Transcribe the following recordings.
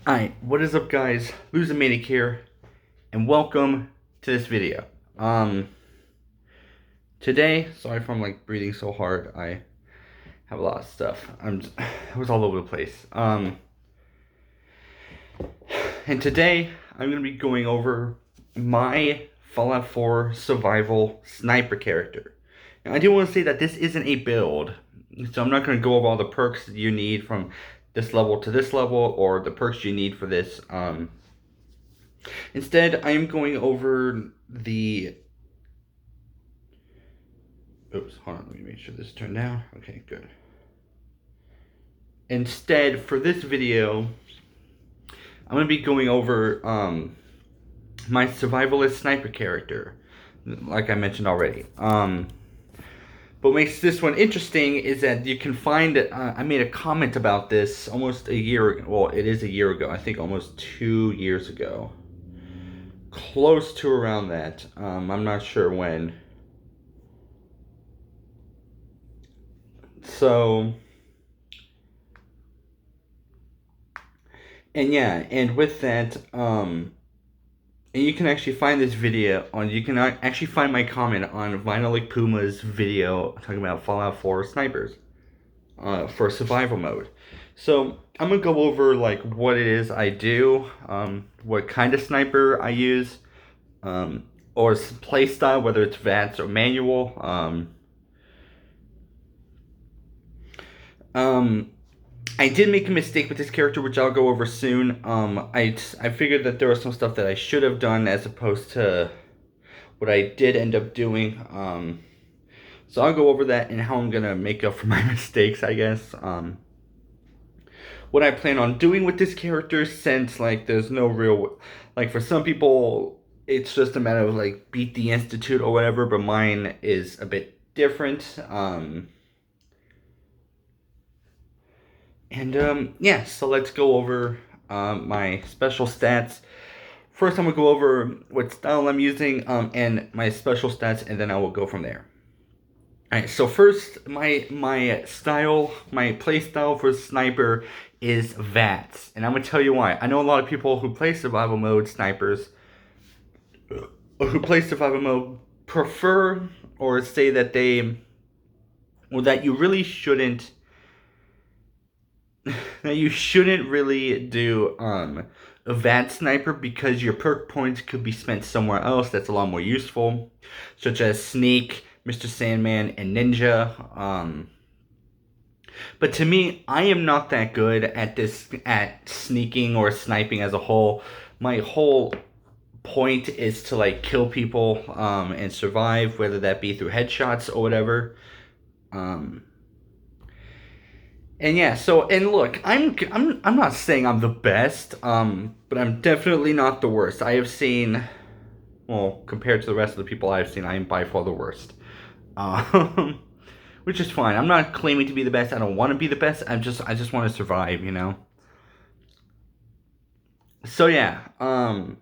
Alright, what is up guys? Losomaniac here, and welcome to this video. Today, sorry if I'm like breathing so hard, I have a lot of stuff. I was all over the place. And today, I'm gonna be going over my Fallout 4 survival sniper character. Now, I do want to say that this isn't a build, so I'm not gonna go over all the perks that you need from this level to this level, or the perks you need for this, Instead, I am going over the... Oops, hold on, let me make sure this is turned down. Okay, good. Instead, for this video, I'm going to be going over my survivalist sniper character, like I mentioned already. What makes this one interesting is that you can find, I made a comment about this almost a year ago. Well, it is a year ago. I think almost 2 years ago. Close to around that. I'm not sure when. So, and yeah, and with that, and you can actually find this video on, you can actually find my comment on Vinylic Puma's video talking about Fallout 4 snipers, for survival mode. So, I'm gonna go over, like, what it is I do, what kind of sniper I use, or playstyle, whether it's VATS or manual, I did make a mistake with this character, which I'll go over soon. I figured that there was some stuff that I should have done as opposed to what I did end up doing. So I'll go over that and how I'm gonna make up for my mistakes, I guess. What I plan on doing with this character, since like there's no real, like, for some people it's just a matter of like beat the institute or whatever, but mine is a bit different. Yeah, so let's go over my special stats. First, I'm going to go over what style I'm using, and my special stats, and then I will go from there. Alright, so first, my style, my play style for sniper is VATS. And I'm going to tell you why. I know a lot of people who play survival mode snipers, or who play survival mode, prefer or say that that you really shouldn't now you shouldn't really do a VAD sniper because your perk points could be spent somewhere else that's a lot more useful, such as Sneak, Mr. Sandman, and Ninja. But to me, I am not that good at sneaking or sniping as a whole. My whole point is to like kill people and survive, whether that be through headshots or whatever. And yeah, so, and look, I'm not saying I'm the best, but I'm definitely not the worst. I have seen, well, compared to the rest of the people I've seen, I am by far the worst. Um, which is fine. I'm not claiming to be the best. I don't want to be the best. I just want to survive, you know. So yeah, I'll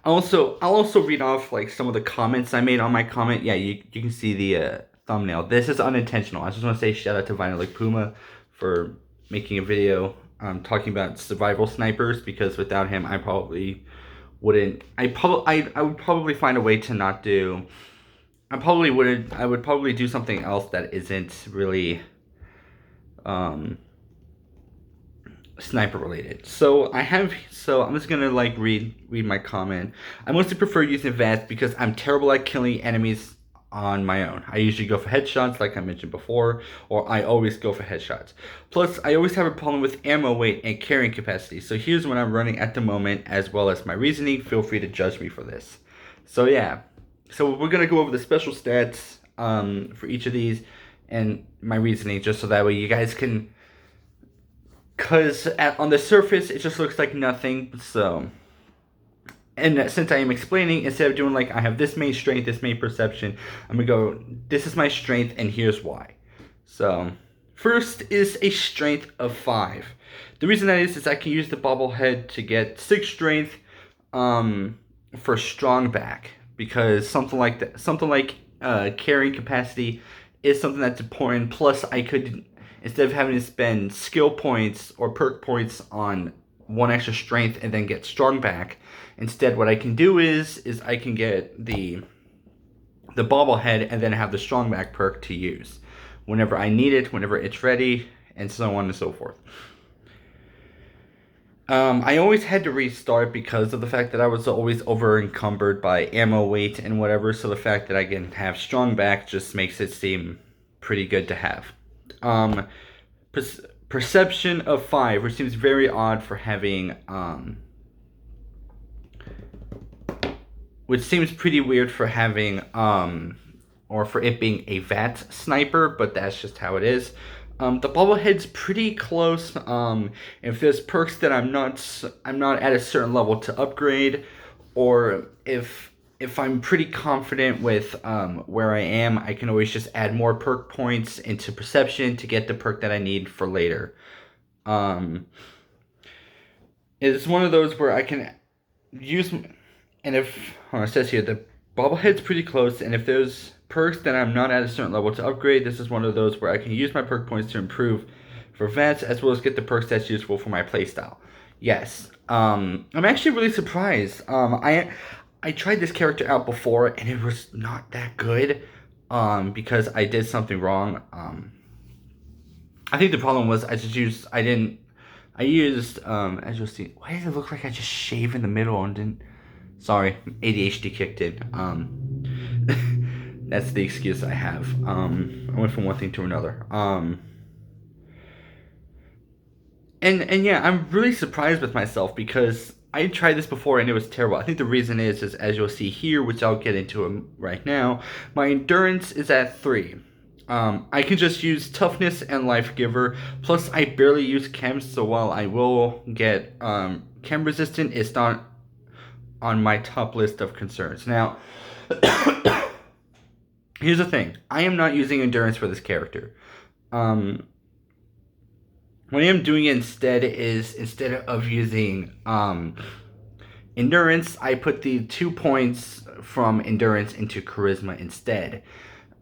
also read off like some of the comments I made on my comment. Yeah, you can see the thumbnail. This is unintentional. I just want to say shout out to Vinylic Puma for making a video talking about survival snipers, because without him I probably wouldn't. I would probably find a way to not do. I would probably do something else that isn't really sniper related. So I'm just gonna like read my comment. I mostly prefer using VATS because I'm terrible at killing enemies on my own. I usually go for headshots like I mentioned before, or I always go for headshots. Plus, I always have a problem with ammo weight and carrying capacity. So here's what I'm running at the moment, as well as my reasoning. Feel free to judge me for this. So yeah, so we're gonna go over the special stats for each of these and my reasoning, just so that way you guys can, because on the surface it just looks like nothing. So, and since I am explaining, instead of doing like I have this main strength, this main perception, I'm gonna go, this is my strength and here's why. So first is a strength of 5. The reason that is I can use the bobblehead to get 6 strength for strong back, because something like that, something like carrying capacity is something that's important. Plus I could, instead of having to spend skill points or perk points on one extra strength and then get strong back. Instead, what I can do is I can get the bobblehead and then have the strong back perk to use whenever I need it, whenever it's ready, and so on and so forth. I always had to restart because of the fact that I was always over encumbered by ammo weight and whatever, so the fact that I can have strong back just makes it seem pretty good to have. Perception of 5, which seems very odd for having, which seems pretty weird for having, or for it being a VAT sniper, but that's just how it is. The bobblehead's pretty close. If there's perks that I'm not at a certain level to upgrade, or if I'm pretty confident with where I am, I can always just add more perk points into perception to get the perk that I need for later. It's one of those where I can use, and if it says here the bobblehead's pretty close, and if there's perks that I'm not at a certain level to upgrade, this is one of those where I can use my perk points to improve for VETs, as well as get the perks that's useful for my playstyle. Yes, I'm actually really surprised. I tried this character out before, and it was not that good, because I did something wrong. I think the problem was as you'll see, why does it look like I just shaved in the middle and didn't, sorry, ADHD kicked in. That's the excuse I have. I went from one thing to another. And yeah, I'm really surprised with myself because I tried this before and it was terrible. I think the reason is as you'll see here, which I'll get into right now, my endurance is at 3. I can just use toughness and life giver. Plus, I barely use chems, so while I will get chem resistant, it's not on my top list of concerns. Now, here's the thing. I am not using endurance for this character. What I am doing instead is, instead of using endurance, I put the 2 points from endurance into charisma instead.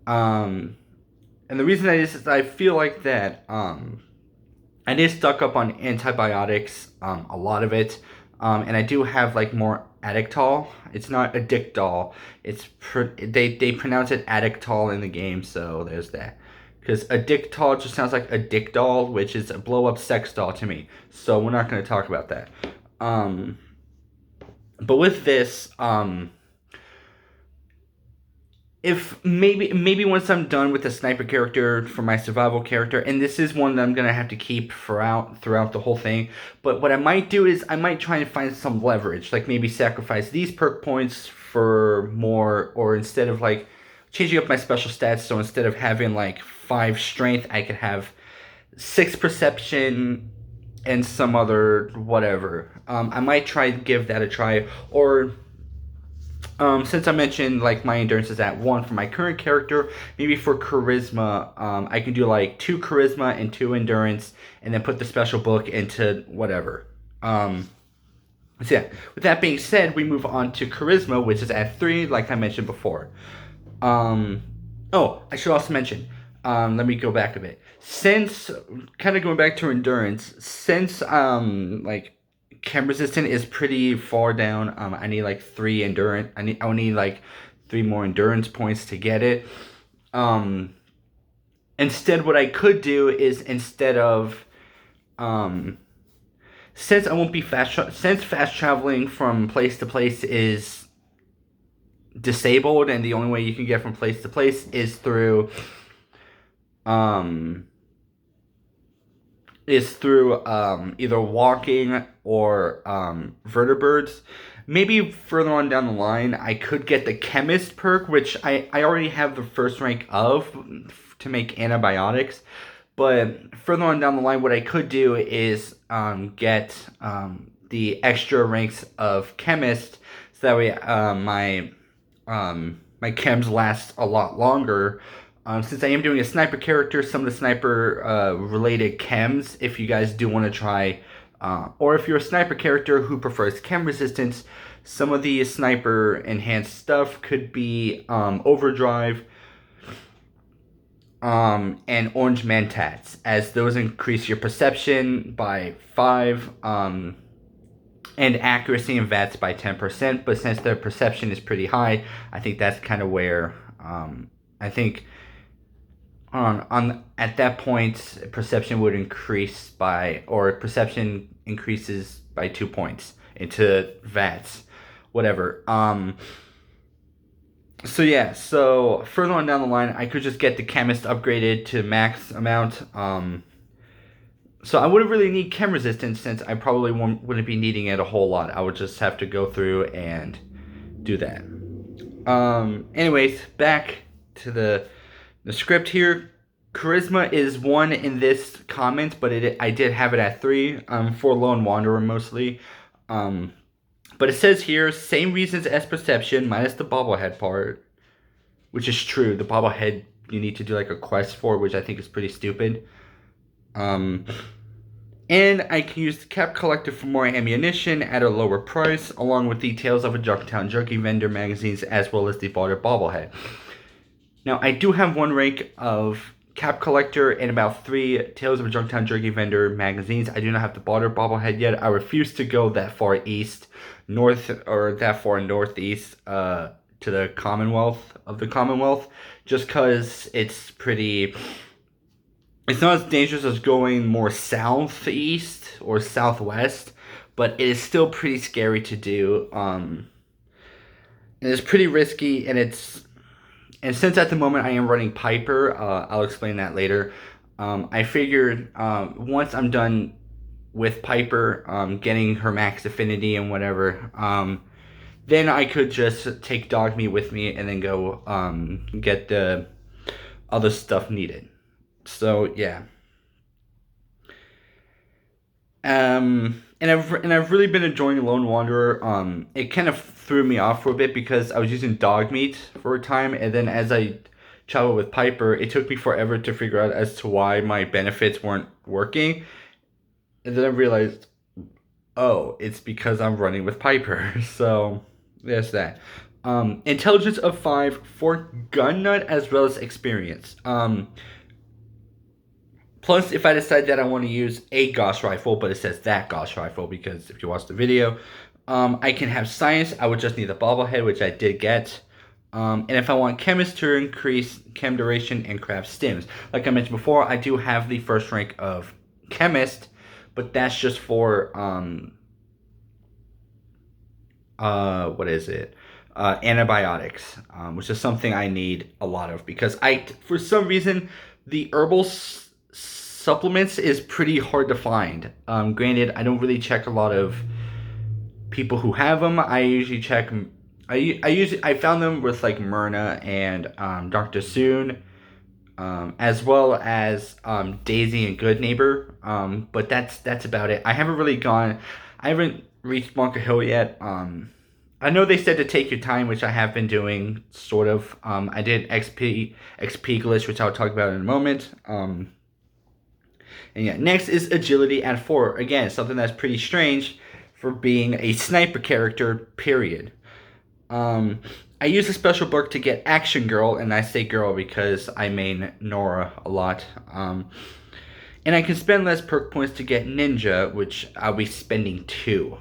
And the reason that is I feel like that I did stuck up on antibiotics, a lot of it. And I do have like more Addictol. It's not Addictol. They pronounce it Addictol in the game, so there's that. Because Addictol just sounds like Addictol, which is a blow up sex doll to me. So we're not going to talk about that. But with this, if maybe once I'm done with the sniper character for my survival character, and this is one that I'm gonna have to keep throughout the whole thing, but what I might do is I might try and find some leverage, like maybe sacrifice these perk points for more, or instead of like changing up my special stats, so instead of having like 5 strength, I could have 6 perception and some other whatever. I might try to give that a try, or since I mentioned like my endurance is at 1 for my current character, maybe for charisma, I can do like 2 charisma and 2 endurance, and then put the special book into whatever. So yeah, with that being said, we move on to charisma, which is at 3, like I mentioned before. Oh, I should also mention, let me go back a bit. Since, kind of going back to endurance, since like chem resistant is pretty far down. I need like 3 endurance. I'll need like 3 more endurance points to get it. Instead, what I could do is instead of, since I won't be since fast traveling from place to place is disabled, and the only way you can get from place to place is through, either walking or vertibirds. Maybe further on down the line, I could get the chemist perk, which I already have the first rank of to make antibiotics. But further on down the line, what I could do is get the extra ranks of chemist, so that way my chems last a lot longer. Since I am doing a sniper character, some of the sniper related chems, if you guys do want to try, or if you're a sniper character who prefers chem resistance, some of the sniper enhanced stuff could be overdrive and orange mentats, as those increase your perception by 5, and accuracy and VATS by 10%. But since their perception is pretty high, I think that's kind of where I think on at that point perception would increase by, or perception increases by 2 points into VATS, whatever. So yeah, so further on down the line, I could just get the chemist upgraded to max amount. So I wouldn't really need chem resistance since I probably wouldn't be needing it a whole lot. I would just have to go through and do that. Anyways, back to the script here. Charisma is 1 in this comment, but I did have it at 3 for Lone Wanderer mostly. But it says here, same reasons as perception, minus the bobblehead part, which is true. The bobblehead you need to do like a quest for, which I think is pretty stupid. And I can use the Cap Collector for more ammunition at a lower price, along with details of a Junktown Junkie vendor magazines, as well as the barter bobblehead. Now, I do have 1 rank of Cap Collector and about 3 Tales of a Junktown Junkie vendor magazines. I do not have the barter bobblehead yet. I refuse to go that far east, north, or that far northeast to the Commonwealth, just because it's pretty... It's not as dangerous as going more southeast or southwest, but it is still pretty scary to do. And it's pretty risky, and since at the moment I am running Piper, I'll explain that later. I figured once I'm done with Piper, getting her max affinity and whatever, then I could just take Dogmeat with me and then go get the other stuff needed. So yeah, and I've really been enjoying Lone Wanderer. It kind of threw me off for a bit because I was using Dogmeat for a time, and then as I traveled with Piper, it took me forever to figure out as to why my benefits weren't working, and then I realized, oh, it's because I'm running with Piper. So there's that. Intelligence of 5 for gun nut as well as experience. Plus, if I decide that I want to use a Gauss rifle, but it says that Gauss rifle because if you watch the video, I can have science. I would just need the bobblehead, which I did get. And if I want chemist to increase chem duration and craft stims. Like I mentioned before, I do have the first rank of chemist, but that's just for, antibiotics, which is something I need a lot of because for some reason, the herbal supplements is pretty hard to find. Granted, I don't really check a lot of people who have them. I usually check. I found them with like Myrna and Dr. Soon, as well as Daisy and Good Neighbor. But that's about it. I haven't reached Bunker Hill yet. I know they said to take your time, which I have been doing, sort of. I did XP glitch, which I'll talk about in a moment. And yeah, next is agility at 4. Again, something that's pretty strange for being a sniper character, period. I use a special book to get Action Girl, and I say girl because I main Nora a lot. And I can spend less perk points to get Ninja, which I'll be spending 2.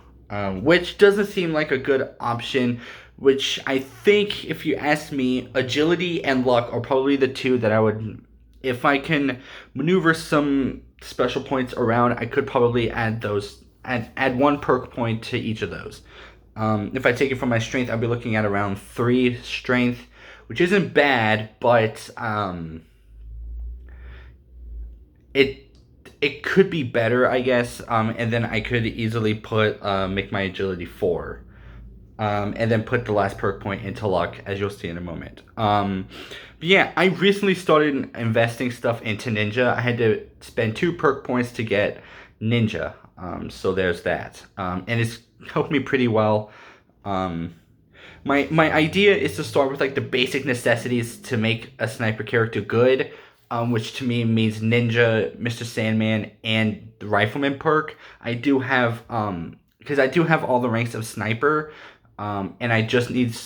Which doesn't seem like a good option, which I think, if you ask me, agility and luck are probably the 2 that I would... If I can maneuver some special points around, I could probably add 1 perk point to each of those. If I take it from my strength, I'll be looking at around 3 strength, which isn't bad, but it could be better, I guess. And then I could easily make my agility 4. And then put the last perk point into luck, as you'll see in a moment. But yeah, I recently started investing stuff into Ninja. I had to spend 2 perk points to get Ninja. So there's that. And it's helped me pretty well. My idea is to start with like the basic necessities to make a sniper character good. Which to me means Ninja, Mr. Sandman, and the Rifleman perk. I do have, because I do have all the ranks of Sniper. And I just need...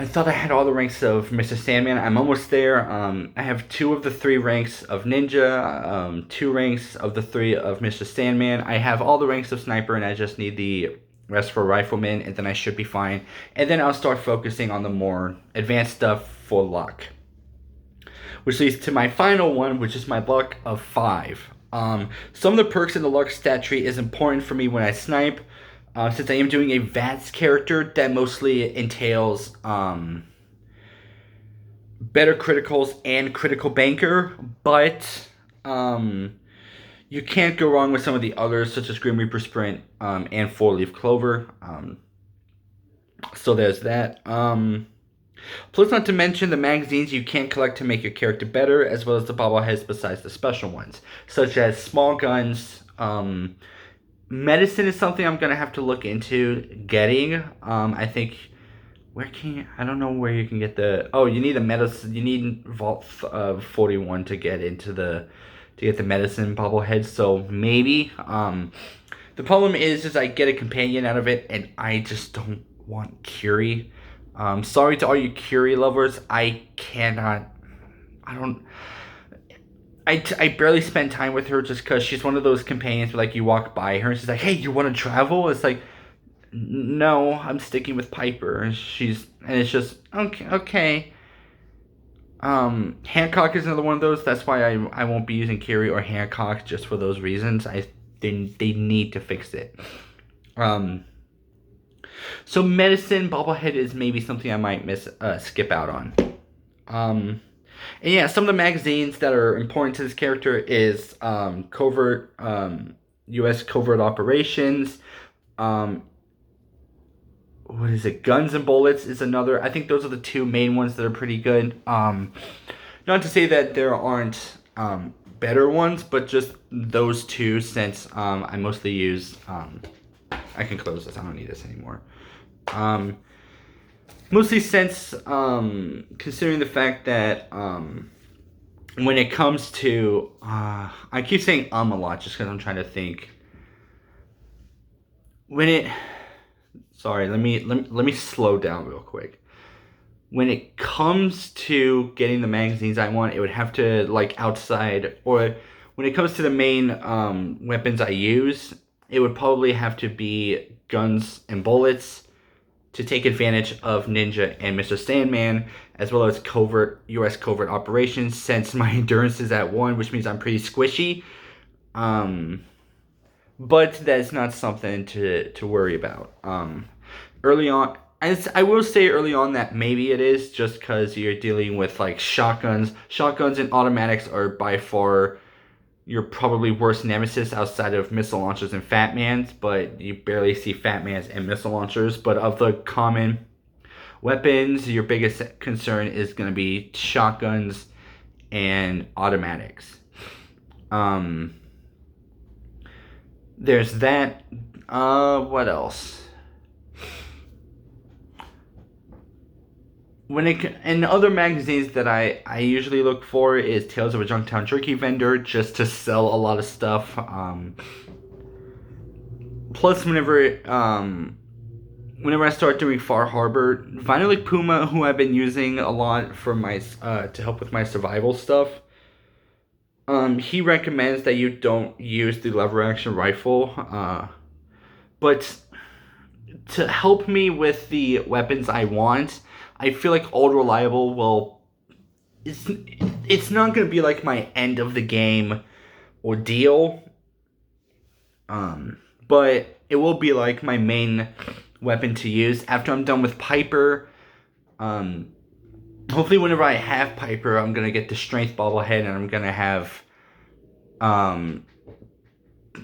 I thought I had all the ranks of Mr. Sandman. I'm almost there. I have 2 of the 3 ranks of Ninja, 2 ranks of the 3 of Mr. Sandman. I have all the ranks of Sniper, and I just need the rest for Rifleman, and then I should be fine. And then I'll start focusing on the more advanced stuff for luck. Which leads to my final one, which is my luck of 5. Some of the perks in the luck stat tree is important for me when I snipe. Since I am doing a VATS character, that mostly entails better criticals and critical banker, but you can't go wrong with some of the others, such as Grim Reaper Sprint and 4-Leaf Clover. So there's that. Plus, not to mention the magazines you can collect to make your character better, as well as the bobbleheads besides the special ones, such as small guns. Medicine is something I'm gonna have to look into getting. I think I don't know where you can get the. Oh, you need a medicine. You need Vault 41 to get into the medicine bobblehead. So maybe. The problem is I get a companion out of it, and I just don't want Curie. Sorry to all you Curie lovers. I cannot. I barely spend time with her just because she's one of those companions where, like, you walk by her and she's like, hey, you want to travel? It's like, no, I'm sticking with Piper. And it's just, okay. Hancock is another one of those. That's why I won't be using Curie or Hancock, just for those reasons. They need to fix it. So medicine bobblehead is maybe something I might skip out on. And yeah, some of the magazines that are important to this character is covert, U.S. covert operations. What is it? Guns and Bullets is another. I think those are the 2 main ones that are pretty good. Not to say that there aren't better ones, but just those 2, since I mostly use. I can close this. I don't need this anymore. Mostly since, considering the fact that, when it comes to, I keep saying a lot just because I'm trying to think. Sorry, let me slow down real quick. When it comes to getting the magazines I want, it would have to, like, outside, or when it comes to the main, weapons I use, it would probably have to be Guns and Bullets, to take advantage of Ninja and Mr. Sandman, as well as U.S. covert operations, since my endurance is at 1, which means I'm pretty squishy. But that's not something to worry about. Early on, I will say early on that maybe it is, just because you're dealing with, like, shotguns. Shotguns and automatics are by far your probably worst nemesis outside of missile launchers and Fat Mans, but you barely see Fat Mans and missile launchers. But of the common weapons, your biggest concern is going to be shotguns and automatics. There's that. What else? And other magazines that I usually look for is Tales of a Junktown Jerky Vendor, just to sell a lot of stuff. Plus, whenever I start doing Far Harbor, Vinylic Puma, who I've been using a lot for my to help with my survival stuff, he recommends that you don't use the lever action rifle, but to help me with the weapons I want, I feel like Old Reliable it's not going to be like my end of the game ordeal, but it will be like my main weapon to use after I'm done with Piper. Hopefully whenever I have Piper, I'm going to get the Strength bobblehead, and I'm going to have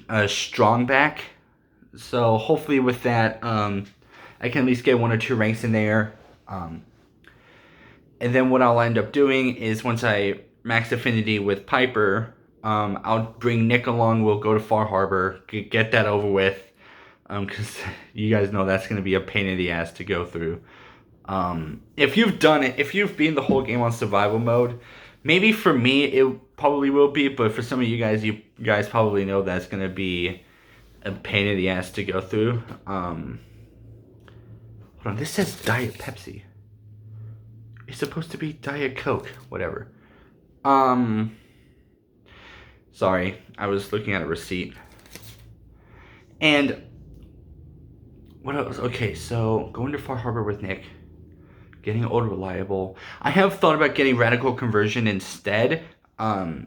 a Strong back. So hopefully with that, I can at least get 1 or 2 ranks in there. And then what I'll end up doing is, once I max affinity with Piper, I'll bring Nick along. We'll go to Far Harbor, get that over with, because you guys know that's going to be a pain in the ass to go through. If you've done it, if you've beaten the whole game on survival mode, maybe for me it probably will be, but for some of you guys probably know that's going to be a pain in the ass to go through. Hold on, this says Diet Pepsi. It's supposed to be Diet Coke. Whatever. Sorry, I was looking at a receipt. And what else? Okay, so going to Far Harbor with Nick, getting old reliable. I have thought about getting radical conversion instead. But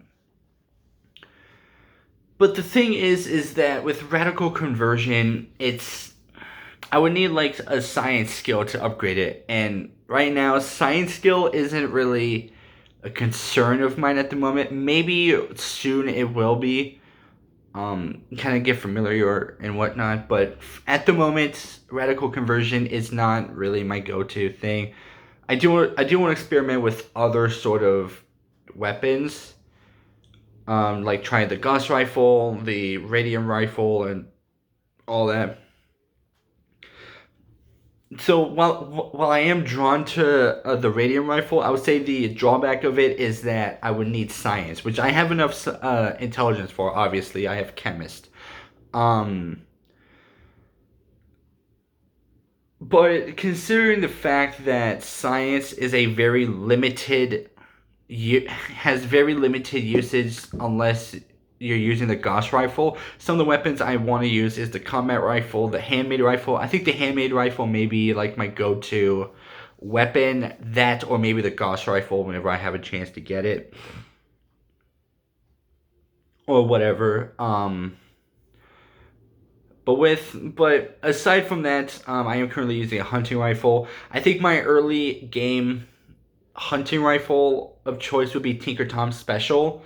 the thing is that with radical conversion, I would need like a science skill to upgrade it, and right now science skill isn't really a concern of mine at the moment. Maybe soon it will be. Kind of get familiar and whatnot, but at the moment, radical conversion is not really my go-to thing. I do want to experiment with other sort of weapons, like trying the Gauss rifle, the radium rifle, and all that. So while I am drawn to the radium rifle, I would say the drawback of it is that I would need science, which I have enough intelligence for. Obviously, I have chemist. Um, but considering the fact that science is a very limited, has very limited usage unless you're using the Gauss rifle. Some of the weapons I want to use is the combat rifle, the handmade rifle. I think the handmade rifle may be like my go-to weapon. That or maybe the Gauss rifle whenever I have a chance to get it or whatever. But aside from that, I am currently using a hunting rifle. I think my early game hunting rifle of choice would be Tinker Tom Special.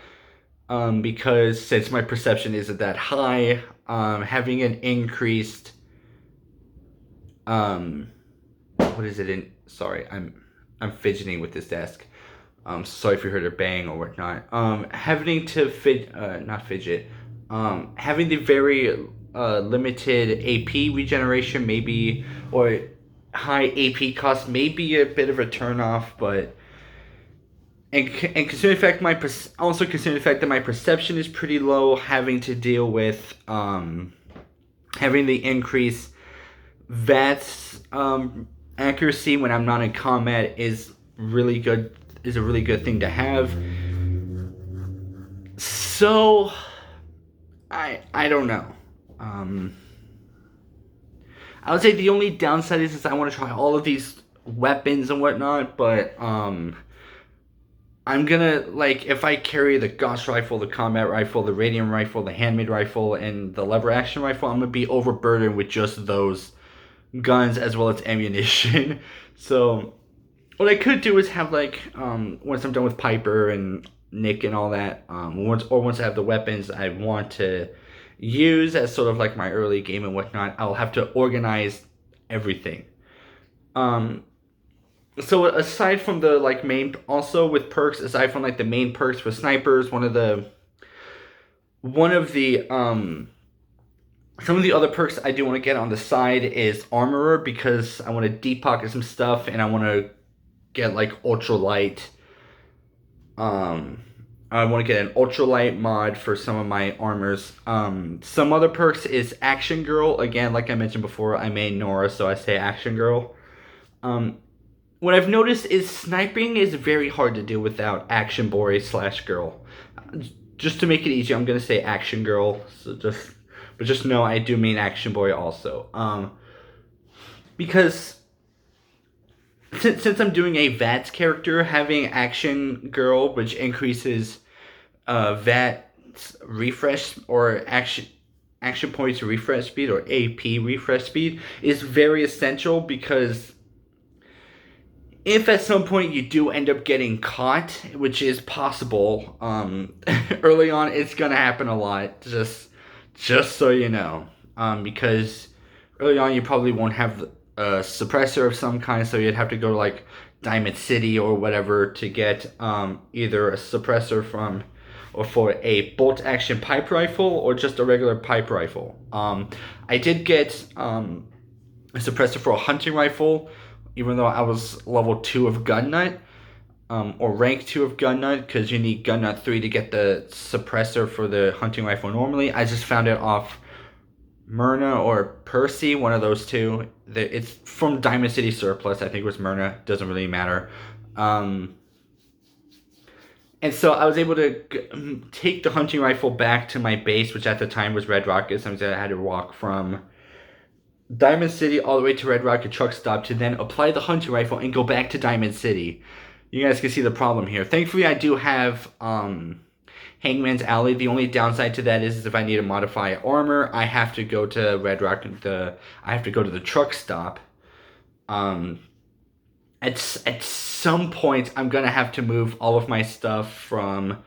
Because since my perception isn't that high, having an increased, what is it in? Sorry, I'm fidgeting with this desk. Sorry if you heard a bang or whatnot. Not fidget. Having the very limited AP regeneration maybe, or high AP cost may be a bit of a turnoff, but. And considering the fact also considering the fact that my perception is pretty low, having to deal with having the increased VATS accuracy when I'm not in combat is really good. Is a really good thing to have. So I don't know. I would say the only downside is I want to try all of these weapons and whatnot, but I'm gonna, like, if I carry the Gauss rifle, the combat rifle, the radium rifle, the handmade rifle, and the lever action rifle, I'm gonna be overburdened with just those guns as well as ammunition. So, what I could do is have, like, once I'm done with Piper and Nick and all that, once I have the weapons I want to use as sort of like my early game and whatnot, I'll have to organize everything. So aside from the like main, also with perks, aside from like the main perks for snipers, some of the some of the other perks I do want to get on the side is armorer, because I want to deep pocket some stuff and I want to get like ultralight. I want to get an ultralight mod for some of my armors. Some other perks is Action Girl. Again, like I mentioned before, I made Nora, so I say Action Girl. What I've noticed is sniping is very hard to do without Action Boy / Girl. Just to make it easy, I'm gonna say Action Girl. But just know I do mean Action Boy also. Because since I'm doing a VATS character, having Action Girl, which increases VATS refresh or action points refresh speed or AP refresh speed, is very essential, because if at some point you do end up getting caught, which is possible, early on it's gonna happen a lot. Just so you know, because early on you probably won't have a suppressor of some kind, so you'd have to go to like Diamond City or whatever to get either a suppressor for a bolt action pipe rifle or just a regular pipe rifle. I did get a suppressor for a hunting rifle, even though I was level 2 of gun nut, or rank 2 of gun nut, because you need gun nut 3 to get the suppressor for the hunting rifle normally. I just found it off Myrna or Percy, one of those two. It's from Diamond City Surplus. I think it was Myrna. Doesn't really matter. Um, and so I was able to take the hunting rifle back to my base, which at the time was Red Rocket. So I had to walk from Diamond City all the way to Red Rocket truck stop to then apply the hunting rifle and go back to Diamond City. You guys can see the problem here. Thankfully, I do have Hangman's Alley. The only downside to that is if I need to modify armor, I have to go to Red Rock. I have to go to the truck stop. At some point, I'm gonna have to move all of my stuff from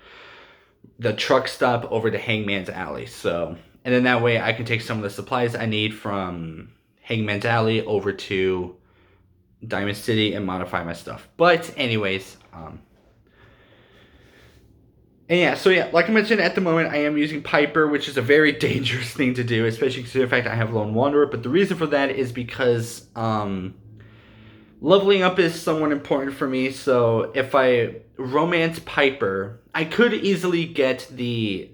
the truck stop over to Hangman's Alley. So, and then that way I can take some of the supplies I need from Hangman's Alley over to Diamond City and modify my stuff. But anyways, and yeah, so yeah, like I mentioned, at the moment I am using Piper, which is a very dangerous thing to do, especially considering the fact I have Lone Wanderer. But the reason for that is because leveling up is somewhat important for me. So if I romance Piper, I could easily get the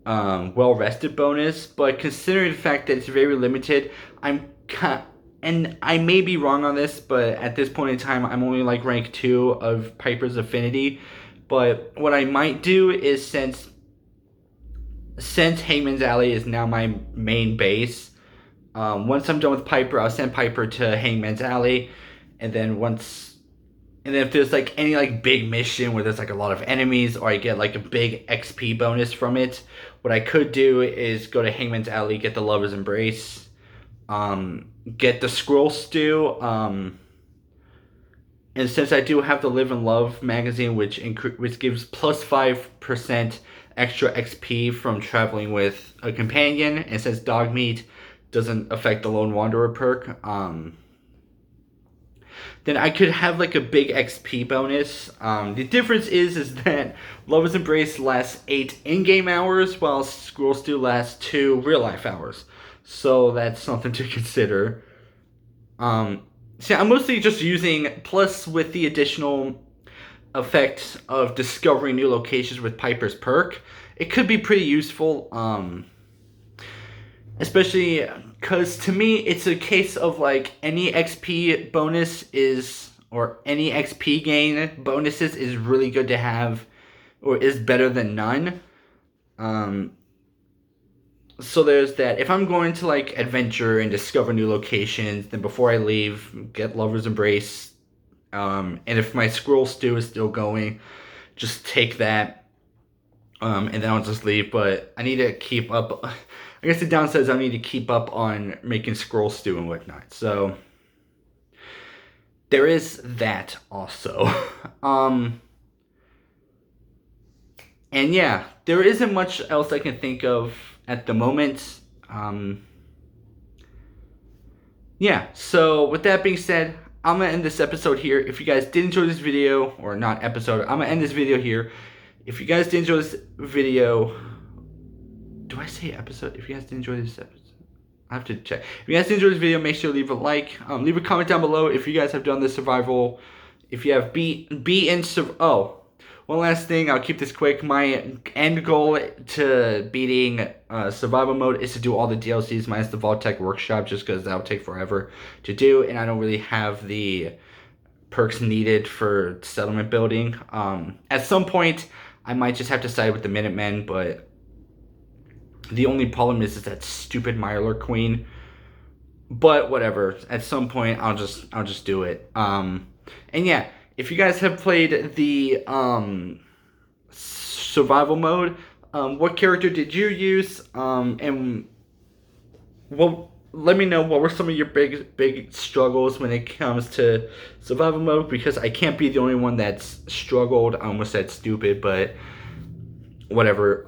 well rested bonus, but considering the fact that it's very limited, and I may be wrong on this, but at this point in time, I'm only like rank 2 of Piper's Affinity. But what I might do is since Hangman's Alley is now my main base, once I'm done with Piper, I'll send Piper to Hangman's Alley, and then if there's like any like big mission where there's like a lot of enemies or I get like a big XP bonus from it, what I could do is go to Hangman's Alley, get the Lover's Embrace, get the Scroll Stew, and since I do have the Live and Love magazine, which gives plus 5% extra XP from traveling with a companion, and since dog meat doesn't affect the Lone Wanderer perk, then I could have like a big XP bonus. The difference is that Lover's Embrace lasts 8 in-game hours, while Scroll Stew lasts 2 real-life hours. So that's something to consider. So I'm mostly just using, plus with the additional effect of discovering new locations with Piper's perk, it could be pretty useful. Especially because to me, it's a case of like any XP bonus or any XP gain bonuses is really good to have, or is better than none. So there's that. If I'm going to like adventure and discover new locations, then before I leave, get Lover's Embrace. And if my Scroll Stew is still going, just take that. And then I'll just leave. But I need to keep up. I guess the downside is I need to keep up on making Scroll Stew and whatnot. So there is that also. And yeah, there isn't much else I can think of at the moment. Yeah, so with that being said, I'm going to end this episode here. If you guys did enjoy this video, or not episode, I'm going to end this video here. If you guys did enjoy this video, do I say episode? If you guys did enjoy this episode, I have to check. If you guys did enjoy this video, make sure to leave a like. Leave a comment down below if you guys have done this survival. If you have one last thing, I'll keep this quick. My end goal to beating survival mode is to do all the DLCs minus the Vault-Tec Workshop, just because that'll take forever to do, and I don't really have the perks needed for settlement building. At some point, I might just have to side with the Minutemen, but the only problem is that stupid Mirelurk Queen. But whatever. At some point, I'll just do it. And yeah, if you guys have played the survival mode, what character did you use? And well, let me know what were some of your big struggles when it comes to survival mode, because I can't be the only one that's struggled. I almost said stupid, but whatever.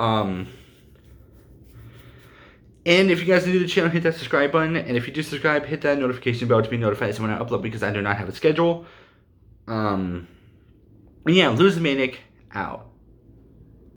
And if you guys are new to the channel, hit that subscribe button. And if you do subscribe, hit that notification bell to be notified when I upload, because I do not have a schedule. Yeah, Lose the Manic out.